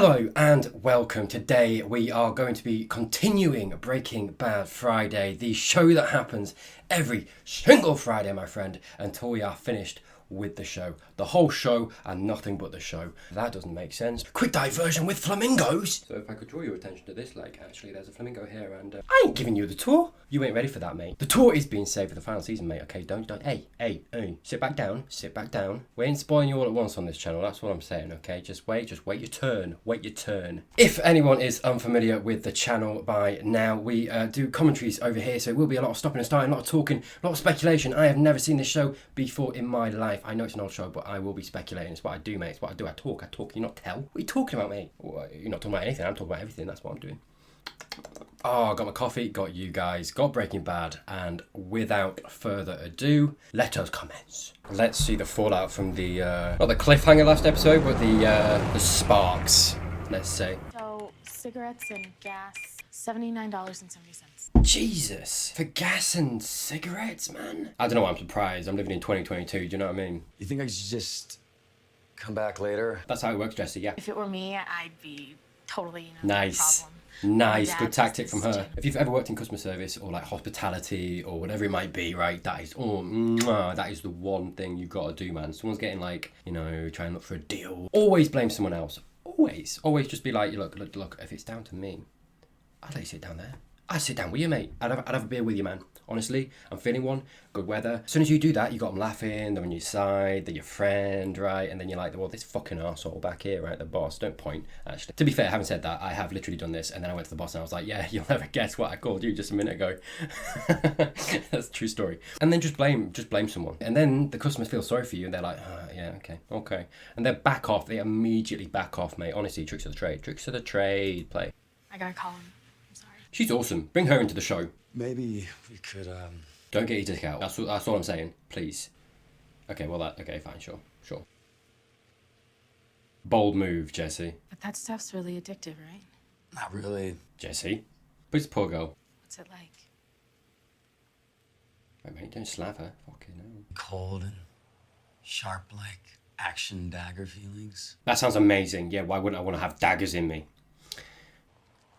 Hello and welcome. Today we are going to be continuing Breaking Bad Friday, the show that happens every single Friday, my friend, until we are finished with the show. The whole show and nothing but the show. That doesn't make sense. Quick diversion with flamingos. So if I could draw your attention to this lake, actually there's a flamingo here and I ain't giving you the tour. You ain't ready for that, mate. The tour is being saved for the final season, mate. Okay, don't. Hey. Sit back down. We ain't spoiling you all at once on this channel. That's what I'm saying, okay? Just wait your turn. If anyone is unfamiliar with the channel by now, we do commentaries over here, so it will be a lot of stopping and starting, a lot of talking, a lot of speculation. I have never seen this show before in my life. I know it's an old show, but I will be speculating. It's what I do, mate. It's what I do. I talk. You not tell. What are you talking about, mate? Well, you're not talking about anything. I'm talking about everything. That's what I'm doing. Oh, got my coffee, got you guys, got Breaking Bad, and without further ado, let us commence. Let's see the fallout from the, not the cliffhanger last episode, but the sparks, let's say. So, cigarettes and gas, $79.70. Jesus, for gas and cigarettes, man? I don't know why I'm surprised. I'm living in 2022, do you know what I mean? You think I should just come back later? That's how it works, Jesse, yeah. If it were me, I'd be totally, nice. No problem. Nice, good tactic from her. If you've ever worked in customer service or like hospitality or whatever it might be, right, that is the one thing you've got to do, man. Someone's getting like, you know, trying to look for a deal. Always blame someone else. Always just be like, look, if it's down to me, I'd let you sit down there. I'd sit down with you, mate. I'd have a beer with you, man. Honestly, I'm feeling one. Good weather. As soon as you do that, you got them laughing. They're on your side. They're your friend, right? And then you're like, well, this fucking arsehole back here, right? The boss. Don't point, actually. To be fair, having said that, I have literally done this. And then I went to the boss and I was like, yeah, you'll never guess what I called you just a minute ago. That's a true story. And then just blame someone. And then the customers feel sorry for you. And they're like, yeah, okay. And they back off. They immediately back off, mate. Honestly, tricks of the trade. Play. I gotta call him. I'm sorry. She's awesome. Bring her into the show. Maybe we could, Don't get your dick out. That's all I'm saying. Please. Okay, fine, sure. Bold move, Jesse. But that stuff's really addictive, right? not really. Jesse? But it's a poor girl. What's it like? Wait, mate, don't slap her. Fucking hell. Cold and sharp like action dagger feelings. That sounds amazing. Yeah, why wouldn't I want to have daggers in me?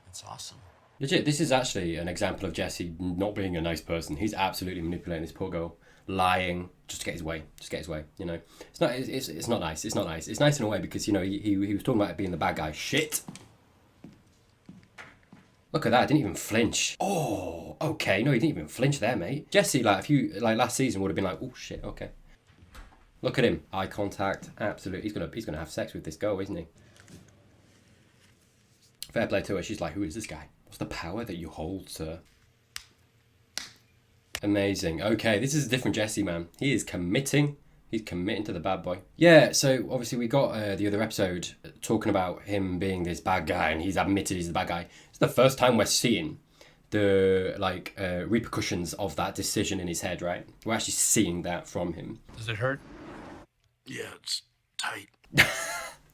That's awesome. Legit, this is actually an example of Jesse not being a nice person. He's absolutely manipulating this poor girl, lying just to get his way. You know, it's not nice. It's not nice. It's nice in a way because, you know, he was talking about being the bad guy. Shit. Look at that. Didn't even flinch. Oh, okay. No, he didn't even flinch there, mate. Jesse, like last season, would have been like, oh shit, okay. Look at him. Eye contact. Absolutely. He's gonna have sex with this girl, isn't he? Fair play to her. She's like, who is this guy? What's the power that you hold, sir? Amazing. Okay, this is a different Jesse, man. He is committing. He's committing to the bad boy. Yeah, so obviously we got the other episode talking about him being this bad guy, and he's admitted he's the bad guy. It's the first time we're seeing the repercussions of that decision in his head, right? We're actually seeing that from him. Does it hurt? Yeah, it's tight.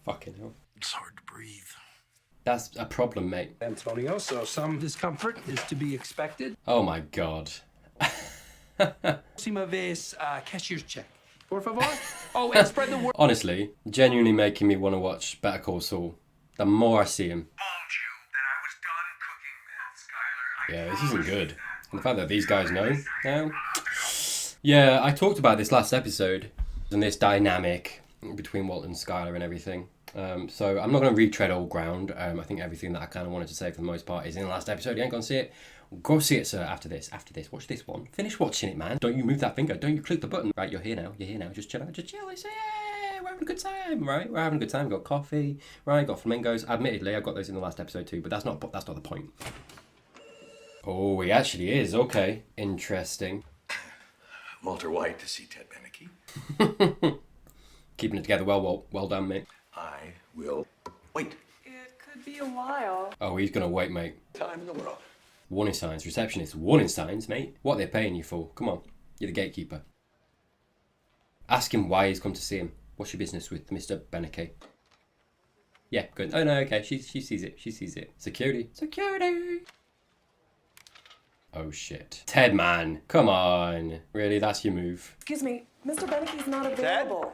Fucking hell. It's hard to breathe. That's a problem, mate. Antonio, so some discomfort is to be expected. Oh my god. Próxima vez, cashier's check. Por favor. Oh, and spread the word. Honestly, genuinely making me want to watch Better Call Saul. The more I see him. Yeah, this isn't good. And the fact that these guys know now. Yeah, I talked about this last episode and this dynamic between Walt and Skyler and everything. So I'm not going to retread old ground. I think everything that I kind of wanted to say for the most part is in the last episode. You ain't going to see it. Go see it, sir, after this. Watch this one. Finish watching it, man. Don't you move that finger. Don't you click the button. Right, you're here now. Just chill out. Just chill. Say, yeah, we're having a good time, right? We're having a good time. We've got coffee, right? Got flamingos. Admittedly, I got those in the last episode too, but that's not the point. Oh, he actually is. Okay. Interesting. Walter White to see Ted Beneke. Keeping it together well, Walt. Well done, mate. I will wait. It could be a while. Oh, he's going to wait, mate. Time in the world. Warning signs. Receptionist. Warning signs, mate. What are they paying you for? Come on. You're the gatekeeper. Ask him why he's come to see him. What's your business with Mr. Beneke? Yeah, good. Oh, no, okay. She sees it. Security. Oh, shit. Ted, man. Come on. Really? That's your move? Excuse me, Mr. Beneke's not available.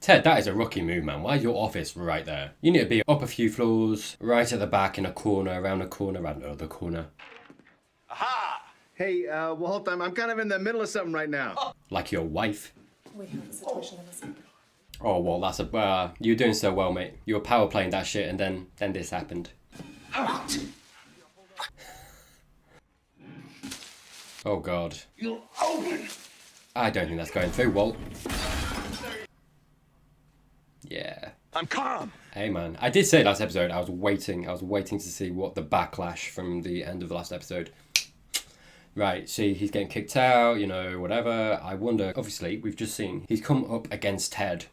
Ted, that is a rookie move, man. Why is your office right there? You need to be up a few floors, right at the back in a corner, around a corner, around another corner. Aha! Hey, Walt, I'm kind of in the middle of something right now. Like your wife. We have a situation in this. Oh, well, that's a... you were doing so well, mate. You were power playing that shit and then this happened. Oh, God. You'll open. I don't think that's going through, Walt. Yeah. I'm calm. Hey, man. I did say last episode, I was waiting to see what the backlash from the end of the last episode. Right, see, he's getting kicked out, you know, whatever. I wonder, obviously, we've just seen he's come up against Ted.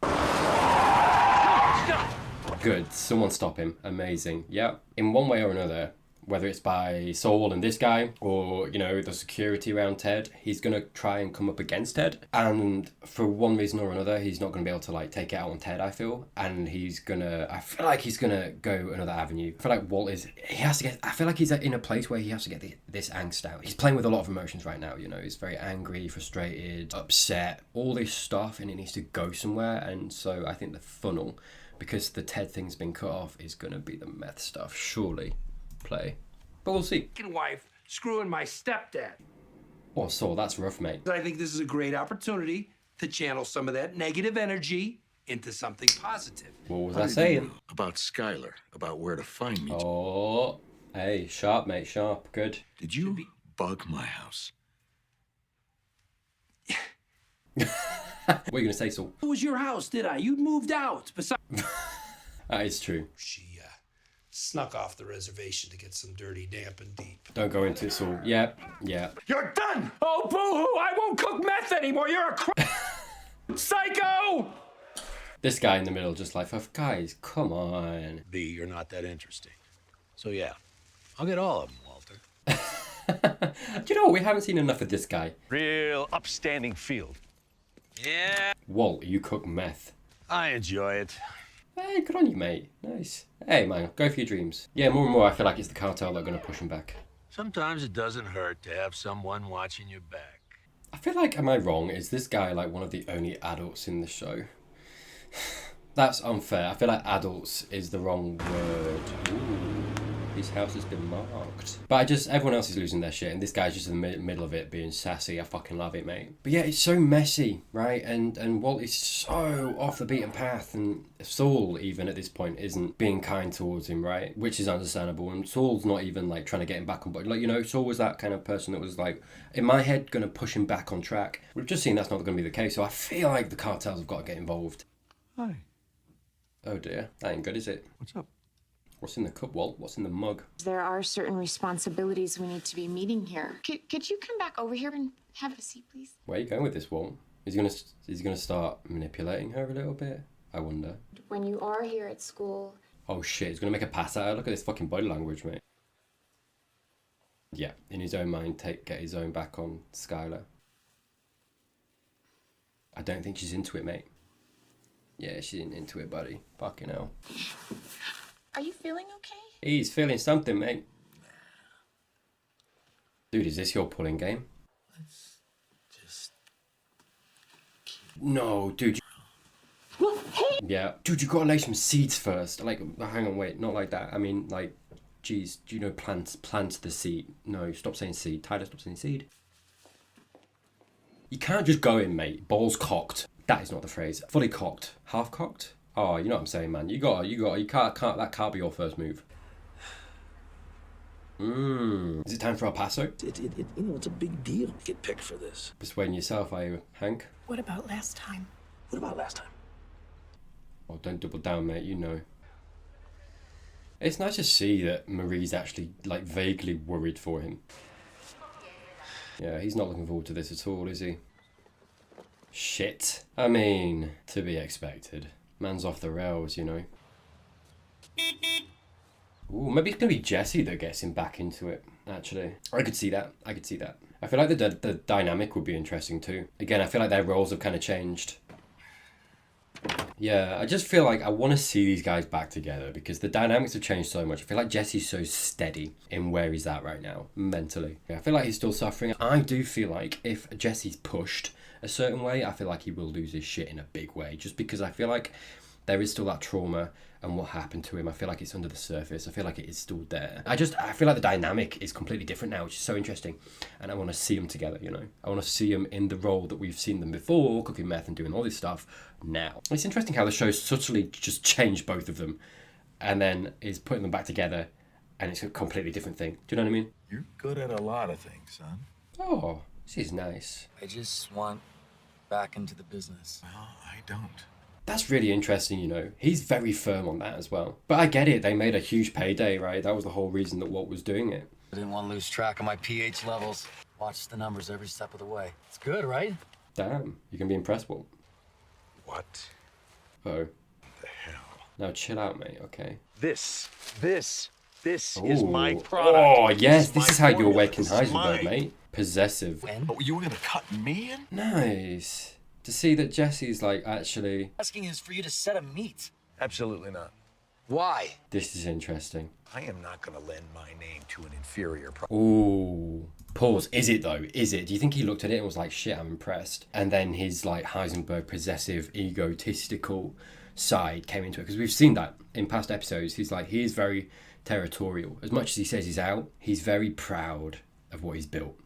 Good, someone stop him. Amazing. Yep. In one way or another, whether it's by Saul and this guy, or, you know, the security around Ted, he's going to try and come up against Ted. And for one reason or another, he's not going to be able to, like, take it out on Ted, I feel. And I feel like he's going to go another avenue. I feel like Walt I feel like he's in a place where he has to get this angst out. He's playing with a lot of emotions right now, you know. He's very angry, frustrated, upset, all this stuff, and it needs to go somewhere. And so I think the funnel, because the Ted thing's been cut off, is going to be the meth stuff, surely. Play. But we'll see. Wife screwing my stepdad. Oh, Saul, that's rough, mate. I think this is a great opportunity to channel some of that negative energy into something positive. What was I saying? About Skyler, about where to find me. Oh, hey, sharp, mate, sharp. Good. Did you bug my house? What are you going to say, Saul? It was your house, did I? You'd moved out. Besides, That is true. she snuck off the reservation to get some dirty, damp, and deep. Don't go into it, Saul. Yeah. You're done! Oh, boo-hoo! I won't cook meth anymore. You're a psycho! This guy in the middle just like, guys, come on. B, you're not that interesting. So yeah, I'll get all of them, Walter. Do you know what? We haven't seen enough of this guy. Real upstanding field. Yeah. Walt, you cook meth. I enjoy it. Hey, good on you, mate. Nice. Hey, man, go for your dreams. Yeah, more and more I feel like it's the cartel that are going to push him back. Sometimes it doesn't hurt to have someone watching your back. I feel like, am I wrong? Is this guy like one of the only adults in the show? That's unfair. I feel like adults is the wrong word. Ooh, his house has been marked. But everyone else is losing their shit, and this guy's just in the middle of it being sassy. I fucking love it, mate. But yeah, it's so messy, right? And Walt is so off the beaten path, and Saul, even at this point, isn't being kind towards him, right? Which is understandable, and Saul's not even, like, trying to get him back on board. Like, you know, Saul was that kind of person that was, like, in my head, going to push him back on track. We've just seen that's not going to be the case, so I feel like the cartels have got to get involved. Hi. Oh dear, that ain't good, is it? What's up? What's in the cup, Walt? What's in the mug? There are certain responsibilities we need to be meeting here. Could you come back over here and have a seat, please? Where are you going with this, Walt? Is he gonna start manipulating her a little bit? I wonder. When you are here at school... Oh shit, he's gonna make a pass at her. Look at this fucking body language, mate. Yeah, in his own mind, get his own back on Skyler. I don't think she's into it, mate. Yeah, she ain't into it, buddy. Fucking hell. Are you feeling okay? He's feeling something, mate. Dude, is this your pulling game? Let's just... No, dude. Yeah. Dude, you gotta lay some seeds first. Like, hang on, wait, not like that. I mean, like, geez, do you know plant the seed? No, stop saying seed. Tyler, stop saying seed. You can't just go in, mate. Balls cocked. That is not the phrase. Fully cocked. Half cocked? Oh, you know what I'm saying, man. You can't, that can't be your first move. Is it time for El Paso? It's a big deal to get picked for this. Persuading yourself, are you, Hank? What about last time? What about last time? Oh, don't double down, mate, you know. It's nice to see that Marie's actually, like, vaguely worried for him. Yeah, he's not looking forward to this at all, is he? Shit. I mean, to be expected. Man's off the rails, you know. Ooh, maybe it's going to be Jesse that gets him back into it, actually. I could see that. I feel like the dynamic would be interesting too. Again, I feel like their roles have kind of changed. Yeah, I just feel like I want to see these guys back together because the dynamics have changed so much. I feel like Jesse's so steady in where he's at right now, mentally. I feel like he's still suffering. I do feel like if Jesse's pushed a certain way, I feel like he will lose his shit in a big way, just because I feel like there is still that trauma and what happened to him. I feel like it's under the surface. I feel like it is still there. I feel like the dynamic is completely different now, which is so interesting. And I want to see them together, you know. I want to see them in the role that we've seen them before, cooking meth and doing all this stuff now. It's interesting how the show subtly just changed both of them and then is putting them back together and it's a completely different thing. Do you know what I mean? You're good at a lot of things, son. Oh, this is nice. I just want back into the business. Well, I don't. That's really interesting, you know. He's very firm on that as well. But I get it. They made a huge payday, right? That was the whole reason that Walt was doing it. I didn't want to lose track of my pH levels. Watch the numbers every step of the way. It's good, right? Damn, you can be impressed, Walt. What Oh, the hell? now chill out, mate, okay? This is Ooh. my product. Oh, yes, this my is how you formula. awaken This is Heisenberg, mine. mate. Possessive. When? Oh, you were gonna cut me in? Nice. To see that Jesse's like, actually, Asking is for you to set a meet. Absolutely not. Why? this is interesting. I am not gonna lend my name to an inferior product. Ooh. Pause. Is it though? Is it? Do you think he looked at it and was like, shit, I'm impressed? And then his like Heisenberg possessive, egotistical side came into it. Because we've seen that in past episodes. He's like, he is very territorial. As much as he says he's out, he's very proud of what he's built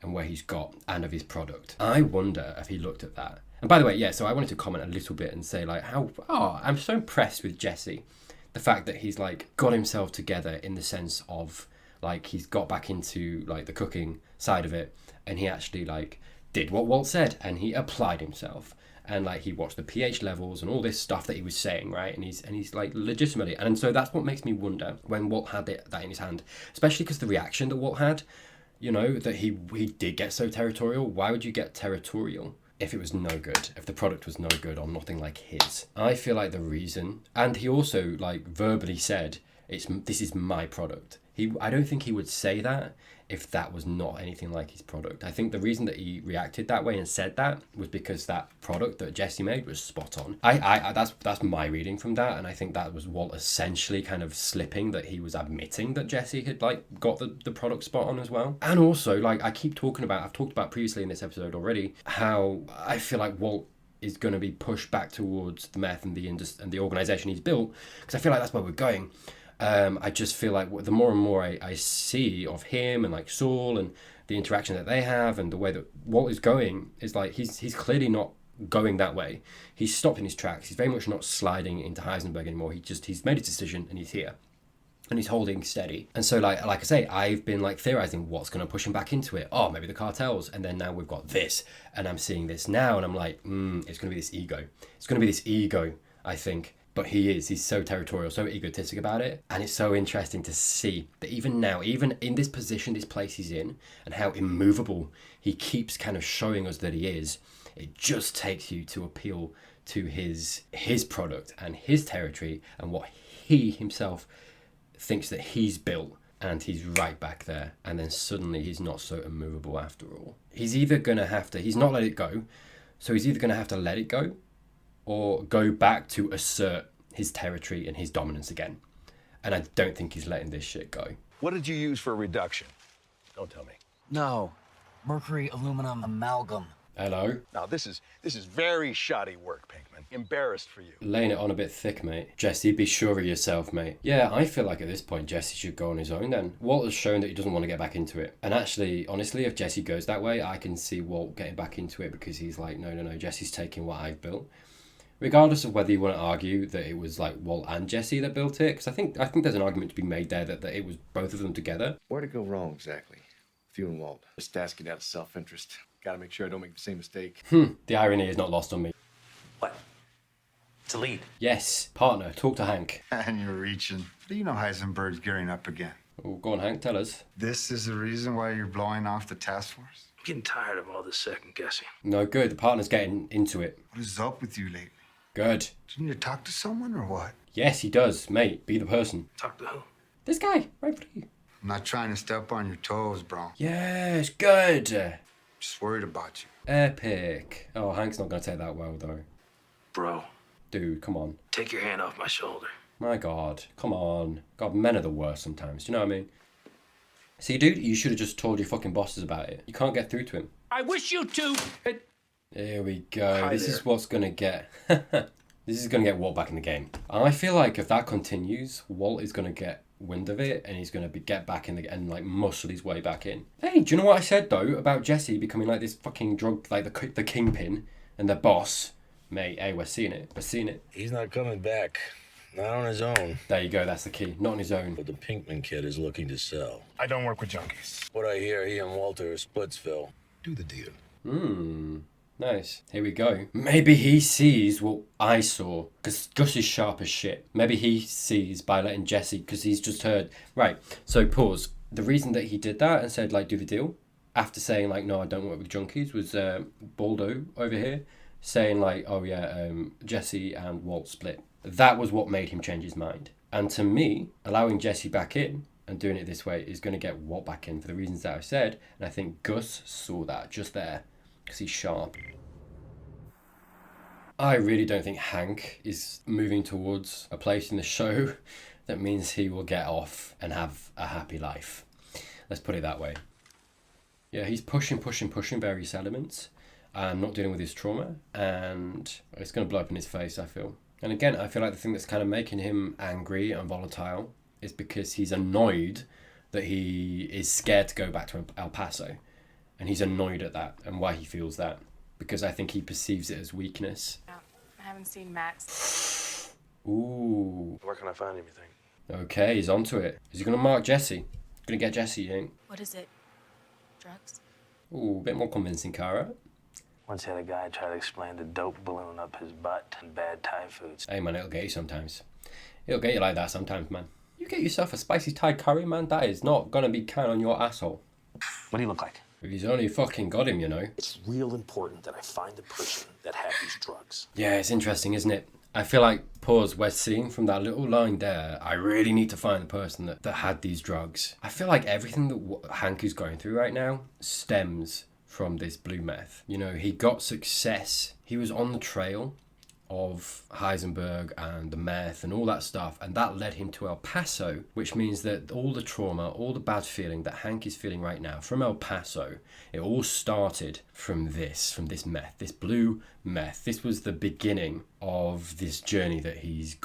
and where he's got and of his product. I wonder if he looked at that. And by the way, yeah, so I wanted to comment a little bit and say like I'm so impressed with Jesse. The fact that he's like got himself together in the sense of like he's got back into like the cooking side of it and he actually like did what Walt said and he applied himself and like he watched the pH levels and all this stuff that he was saying, right? And he's like legitimately, and so that's what makes me wonder when Walt had that in his hand, especially because the reaction that Walt had, you know, that he did get so territorial. Why would you get territorial if it was no good, if the product was no good or nothing like his? I feel like the reason, and he also like verbally said, this is my product. I don't think he would say that if that was not anything like his product. I think the reason that he reacted that way and said that was because that product that Jesse made was spot on. That's my reading from that, and I think that was Walt essentially kind of slipping that he was admitting that Jesse had like got the product spot on as well. And also, like I've talked about previously in this episode already, how I feel like Walt is going to be pushed back towards the meth and the organization he's built, because I feel like that's where we're going. I just feel like the more and more I see of him and like Saul and the interaction that they have and the way that Walt is going is like he's clearly not going that way. He's stopped in his tracks. He's very much not sliding into Heisenberg anymore. He's made his decision and he's here. And he's holding steady. And so like I say, I've been like theorizing what's going to push him back into it. Oh, maybe the cartels. And then now we've got this. And I'm seeing this now and I'm like, it's going to be this ego. It's going to be this ego, I think. But he's so territorial, so egotistic about it. And it's so interesting to see that even now, even in this position, this place he's in, and how immovable he keeps kind of showing us that he is, it just takes you to appeal to his product and his territory and what he himself thinks that he's built. And he's right back there. And then suddenly he's not so immovable after all. He's not let it go. So he's either going to have to let it go or go back to assert his territory and his dominance again. And I don't think he's letting this shit go. What did you use for reduction? Don't tell me. No. Mercury aluminum amalgam. Hello? Now, this is very shoddy work, Pinkman. Embarrassed for you. Laying it on a bit thick, mate. Jesse, be sure of yourself, mate. Yeah, I feel like at this point, Jesse should go on his own then. Walt has shown that he doesn't want to get back into it. And actually, honestly, if Jesse goes that way, I can see Walt getting back into it because he's like, no, Jesse's taking what I've built. Regardless of whether you want to argue that it was like Walt and Jesse that built it, because I think there's an argument to be made there that it was both of them together. Where'd it go wrong exactly? With you and Walt. Just asking out of self-interest. Gotta make sure I don't make the same mistake. The irony is not lost on me. What? Delete. Yes, partner, talk to Hank. And you're reaching. But you know Heisenberg's gearing up again. Oh, go on, Hank, tell us. This is the reason why you're blowing off the task force? I'm getting tired of all this second guessing. No, good. The partner's getting into it. What is up with you lately? Good. Didn't you talk to someone or what? Yes, he does. Mate, be the person. Talk to who? This guy, right for you. I'm not trying to step on your toes, bro. Yes, good. Just worried about you. Epic. Oh, Hank's not going to take that well, though. Bro. Dude, come on. Take your hand off my shoulder. My God, come on. God, men are the worst sometimes. Do you know what I mean? See, dude, you should have just told your fucking bosses about it. You can't get through to him. I wish you two had... Here we go. Hi This there. is what's going to get... this is going to get Walt back in the game. I feel like if that continues, Walt is going to get wind of it and he's going to get back in the... and, like, muscle his way back in. Hey, do you know what I said, though, about Jesse becoming, like, this fucking drug... like, the kingpin and the boss? Mate, hey, we're seeing it. We're seeing it. He's not coming back. Not on his own. There you go. That's the key. Not on his own. But the Pinkman kid is looking to sell. I don't work with junkies. What I hear, he and Walter are Splitsville. Do the deal. Nice. Here we go. Maybe he sees what I saw, because Gus is sharp as shit. Maybe he sees by letting Jesse, because he's just heard... Right, so pause. The reason that he did that and said, like, do the deal, after saying, like, no, I don't work with junkies, was Baldo over here saying, like, oh, yeah, Jesse and Walt split. That was what made him change his mind. And to me, allowing Jesse back in and doing it this way is going to get Walt back in for the reasons that I've said. And I think Gus saw that just there because he's sharp. I really don't think Hank is moving towards a place in the show that means he will get off and have a happy life. Let's put it that way. Yeah, he's pushing various elements and not dealing with his trauma. And it's going to blow up in his face, I feel. And again, I feel like the thing that's kind of making him angry and volatile is because he's annoyed that he is scared to go back to El Paso. And he's annoyed at that and why he feels that. Because I think he perceives it as weakness. I haven't seen Max. Ooh. Where can I find anything? Okay, he's onto it. Is he going to mark Jesse? Going to get Jesse, you think? What is it? Drugs? Ooh, a bit more convincing, Cara. Once had a guy try to explain the dope balloon up his butt and bad Thai foods. Hey, man, it'll get you sometimes. It'll get you like that sometimes, man. You get yourself a spicy Thai curry, man, that is not going to be count on your asshole. What do you look like? If he's only fucking got him, you know. It's real important that I find the person that had these drugs. Yeah, it's interesting, isn't it? I feel like, pause, we're seeing from that little line there, I really need to find the person that had these drugs. I feel like everything that Hank is going through right now stems from this blue meth. You know, he got success. He was on the trail of Heisenberg and the meth and all that stuff, and that led him to El Paso, which means that all the trauma, all the bad feeling that Hank is feeling right now from El Paso, it all started from this meth, this blue meth. This was the beginning of this journey that he's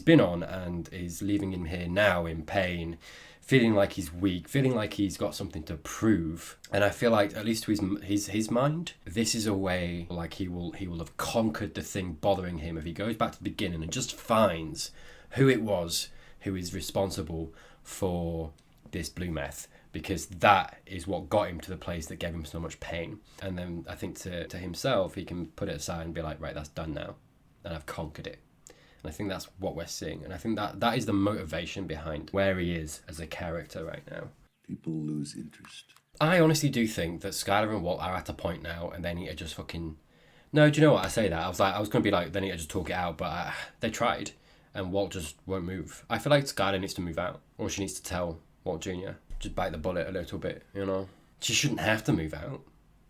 been on and is leaving him here now in pain, feeling like he's weak, feeling like he's got something to prove. And I feel like, at least to his mind, this is a way like he will have conquered the thing bothering him if he goes back to the beginning and just finds who it was who is responsible for this blue meth, because that is what got him to the place that gave him so much pain. And then I think to himself, he can put it aside and be like, right, that's done now, and I've conquered it. And I think that's what we're seeing. And I think that is the motivation behind where he is as a character right now. People lose interest. I honestly do think that Skyler and Walt are at a point now and they need to just fucking... No, do you know what? I say that. I was going to be like, they need to just talk it out, but they tried. And Walt just won't move. I feel like Skyler needs to move out. Or she needs to tell Walt Jr. Just bite the bullet a little bit, you know? She shouldn't have to move out.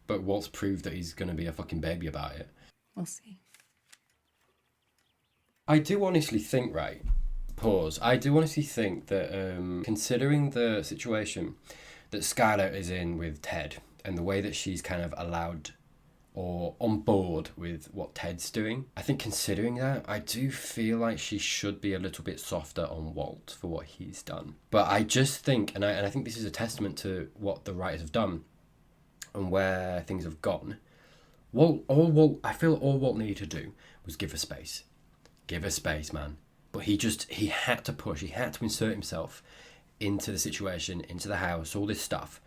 But Walt's proved that he's going to be a fucking baby about it. We'll see. I do honestly think, right, pause, I do honestly think that considering the situation that Skyler is in with Ted and the way that she's kind of allowed or on board with what Ted's doing, I think considering that, I do feel like she should be a little bit softer on Walt for what he's done. But I just think, and I think this is a testament to what the writers have done and where things have gone, I feel all Walt needed to do was give her space. Give her space, man. But he had to push, he had to insert himself into the situation, into the house, all this stuff.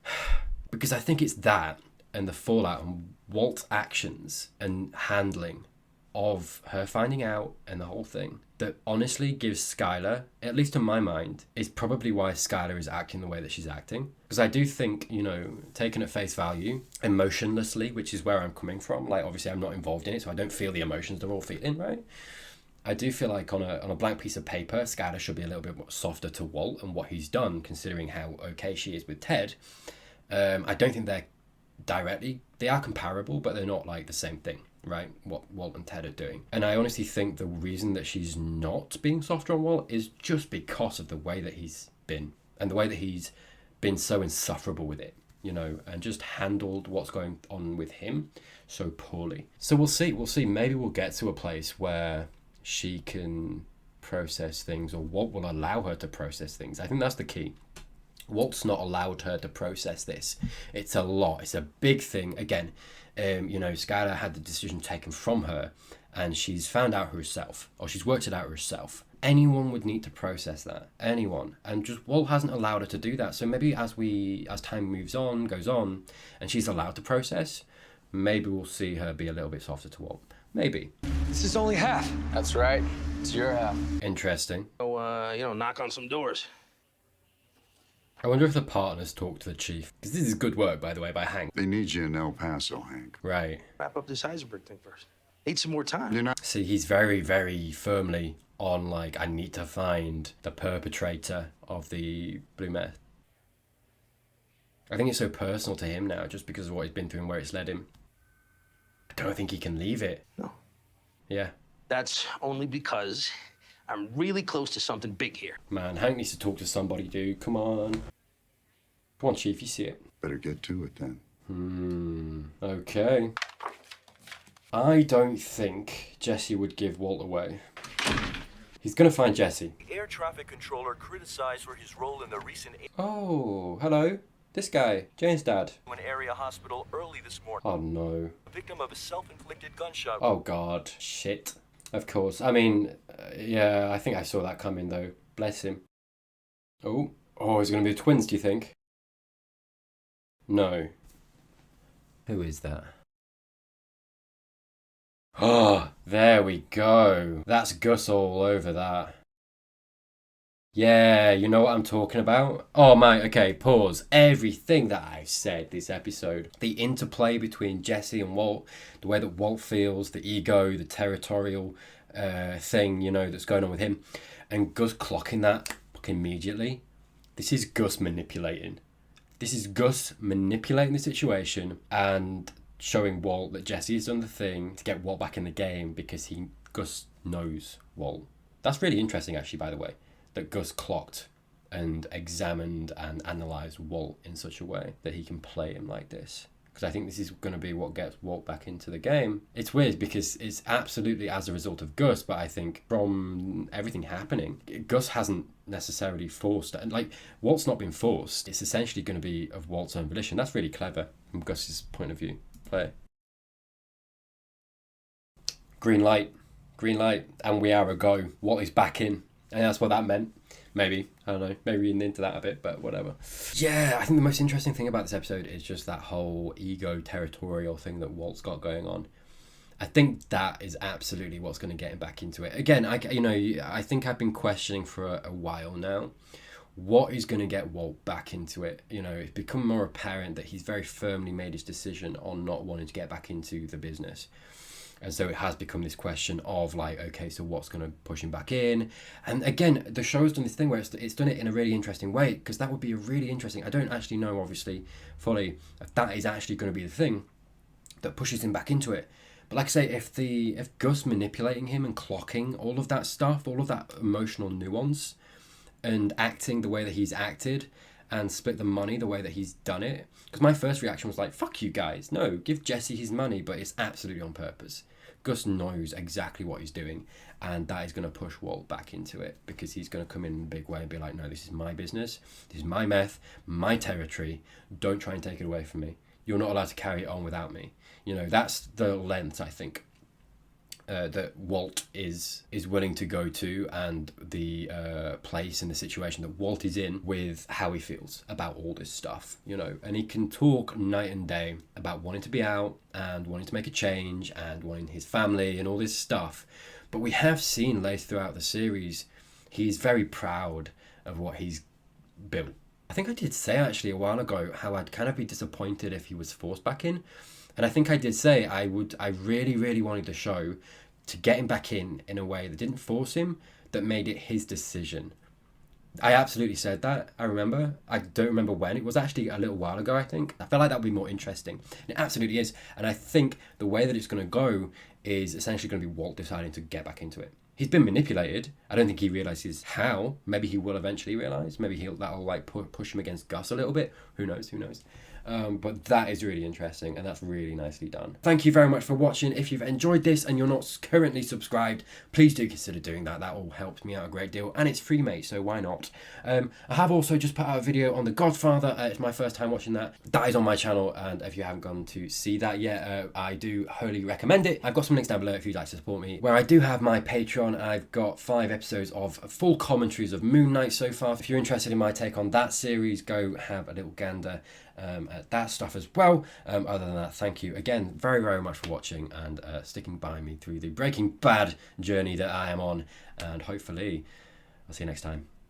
Because I think it's that and the fallout and Walt's actions and handling of her finding out and the whole thing that honestly gives Skyler, at least in my mind, is probably why Skyler is acting the way that she's acting. Because I do think, you know, taken at face value, emotionlessly, which is where I'm coming from, like obviously I'm not involved in it, so I don't feel the emotions they're all feeling, right? I do feel like on a blank piece of paper, Skyler should be a little bit more softer to Walt and what he's done, considering how okay she is with Ted. I don't think they are comparable, but they're not like the same thing. right? What Walt and Ted are doing. And I honestly think the reason that she's not being softer on Walt is just because of the way that he's been, and the way that he's been so insufferable with it, you know, and just handled what's going on with him so poorly. So we'll see. Maybe we'll get to a place where she can process things, or Walt will allow her to process things. I think that's the key. Walt's not allowed her to process this. It's a lot. It's a big thing. Again, you know, Skyler had the decision taken from her, and she's found out herself, or she's worked it out herself. Anyone would need to process that. Anyone. And just Walt hasn't allowed her to do that. So maybe as time goes on, and she's allowed to process, maybe we'll see her be a little bit softer to Walt. Maybe. This is only half. That's right. It's your half. Interesting. So, knock on some doors. I wonder if the partners talk to the chief. Because this is good work, by the way, by Hank. They need you in El Paso, Hank. Right. Wrap up this Heisenberg thing first. Need some more time. You're not. See, he's very, very firmly on, like, I need to find the perpetrator of the blue meth. I think it's so personal to him now, just because of what he's been through and where it's led him. I don't think he can leave it. No. Yeah. That's only because I'm really close to something big here. Man, Hank needs to talk to somebody, dude. Come on. Come on, Chief, you see it. Better get to it then. Okay. I don't think Jesse would give Walt away. He's gonna find Jesse. Air traffic controller criticized for his role in the recent Oh, hello. This guy, Jane's dad. an area hospital early this morning. Oh no. A victim of a self-inflicted gunshot. Oh god. Shit. Of course. I mean, yeah, I think I saw that coming though. Bless him. Oh, is it gonna be the twins, do you think? No. Who is that? Oh, there we go. That's Gus all over that. Yeah, you know what I'm talking about? Oh my, okay, pause. Everything that I've said this episode. The interplay between Jesse and Walt, the way that Walt feels, the ego, the territorial thing, you know, that's going on with him. And Gus clocking that immediately. This is Gus manipulating. This is Gus manipulating the situation and showing Walt that Jesse has done the thing to get Walt back in the game because Gus knows Walt. That's really interesting, actually, by the way, that Gus clocked and examined and analysed Walt in such a way that he can play him like this. Because I think this is going to be what gets Walt back into the game. It's weird because it's absolutely as a result of Gus, but I think from everything happening, Gus hasn't necessarily forced it. And like, Walt's not been forced. It's essentially going to be of Walt's own volition. That's really clever from Gus's point of view. Play. Green light, and we are a go. Walt is back in, and that's what that meant. Maybe, I don't know, maybe reading into that a bit, but whatever. Yeah, I think the most interesting thing about this episode is just that whole ego territorial thing that Walt's got going on. I think that is absolutely what's going to get him back into it. Again, I think I've been questioning for a while now. What is going to get Walt back into it? You know, it's become more apparent that he's very firmly made his decision on not wanting to get back into the business. And so it has become this question of like, okay, so what's going to push him back in? And again, the show's done this thing where it's done it in a really interesting way, because that would be a really interesting, I don't actually know, obviously, fully, if that is actually going to be the thing that pushes him back into it. But like I say, if Gus manipulating him and clocking all of that stuff, all of that emotional nuance, and acting the way that he's acted, and split the money the way that he's done it. Because my first reaction was like, fuck you guys. No, give Jesse his money, but it's absolutely on purpose. Gus knows exactly what he's doing, and that is going to push Walt back into it, because he's going to come in a big way and be like, no, this is my business. This is my meth, my territory. Don't try and take it away from me. You're not allowed to carry it on without me. You know, that's the length, I think, that Walt is willing to go to, and the place and the situation that Walt is in with how he feels about all this stuff, you know. And he can talk night and day about wanting to be out and wanting to make a change and wanting his family and all this stuff. But we have seen later throughout the series, he's very proud of what he's built. I think I did say actually a while ago how I'd kind of be disappointed if he was forced back in. And I think I did say I really, really wanted the show to get him back in a way that didn't force him, that made it his decision. I absolutely said that. I remember. I don't remember when. It was actually a little while ago, I think. I feel like that would be more interesting. And it absolutely is. And I think the way that it's going to go is essentially going to be Walt deciding to get back into it. He's been manipulated. I don't think he realizes how. Maybe he will eventually realize. Maybe that'll like push him against Gus a little bit. Who knows? Who knows? But that is really interesting, and that's really nicely done. Thank you very much for watching. If you've enjoyed this and you're not currently subscribed, please do consider doing that. That all helps me out a great deal, and it's free, mate, so why not? I have also just put out a video on The Godfather. It's my first time watching that. That is on my channel, and if you haven't gone to see that yet, I do wholly recommend it. I've got some links down below if you'd like to support me, where I do have my Patreon. I've got 5 episodes of full commentaries of Moon Knight so far. If you're interested in my take on that series, go have a little gander at that stuff as well. Other than that, thank you again very, very much for watching and sticking by me through the Breaking Bad journey that I am on, and hopefully I'll see you next time.